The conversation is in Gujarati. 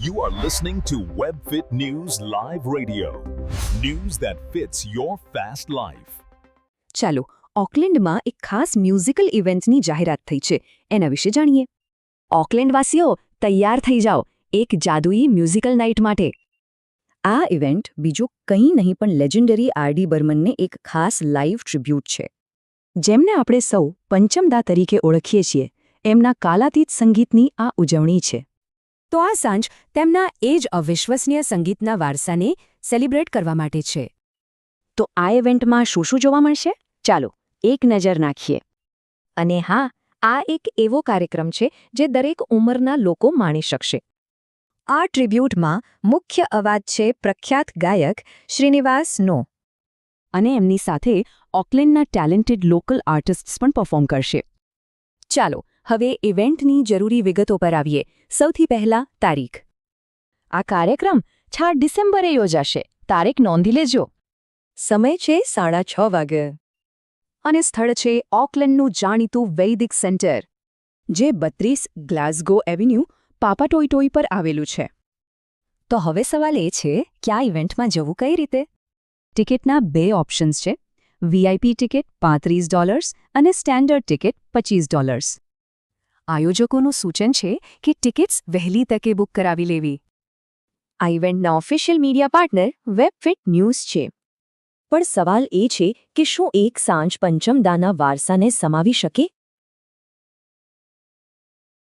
You are listening to WebFit News Live Radio. News that fits your fast life. ચાલો ઓકલેન્ડમાં એક ખાસ મ્યુઝિકલ ઇવેન્ટની જાહેરાત થઈ છે એના વિશે જાણીએ. ઓકલેન્ડવાસીઓ તૈયાર થઈ જાઓ એક જાદુઈ મ્યુઝિકલ નાઇટ માટે. આ ઇવેન્ટ બીજું કંઈ નહીં પણ લેજેન્ડરી આર.ડી. બર્મનને એક ખાસ લાઇવ ટ્રિબ્યુટ છે. જેમને આપણે સૌ પંચમદા તરીકે ઓળખીએ છીએ એમના કાલાતીત સંગીતની આ ઉજવણી છે. તો આ સાંજ તેમના એ જ અવિશ્વસનીય સંગીતના વારસાને સેલિબ્રેટ કરવા માટે છે. તો આ ઇવેન્ટમાં શું શું જોવા મળશે? ચાલો એક નજર નાખીએ. અને હા, આ એક એવો કાર્યક્રમ છે જે દરેક ઉંમરના લોકો માણી શકશે. આ ટ્રિબ્યુટમાં મુખ્ય અવાજ છે પ્રખ્યાત ગાયક શ્રીનિવાસ નો, અને એમની સાથે ઓકલેન્ડના ટેલેન્ટેડ લોકલ આર્ટિસ્ટ્સ પણ પરફોર્મ કરશે. ચાલો હવે ઇવેન્ટની જરૂરી વિગતો પર આવીએ. સૌથી પહેલા તારીખ. આ કાર્યક્રમ 6 ડિસેમ્બરે યોજાશે. તારીખ નોંધી લેજો. સમય છે 6:30 વાગે. અને સ્થળ છે ઓકલેન્ડનું જાણીતું વૈદિક સેન્ટર, જે 32 ગ્લાસગો એવન્યુ પાપાટોઈટોઈ પર આવેલું છે. તો હવે સવાલ એ છે કે આ ઇવેન્ટમાં જવું કઈ રીતે? ટિકિટના 2 ઓપ્શન્સ છે. વીઆઈપી ટિકિટ $35 અને સ્ટેન્ડર્ડ ટિકિટ $25. આયોજકોનું સૂચન છે કે ટિકિટ્સ વહેલી તકે બુક કરાવી લેવી. આ ઇવેન્ટના ઓફિશિયલ મીડિયા પાર્ટનર વેબફિટ ન્યૂઝ છે. પણ સવાલ એ છે કે શું એક સાંજ પંચમદાના વારસાને સમાવી શકે?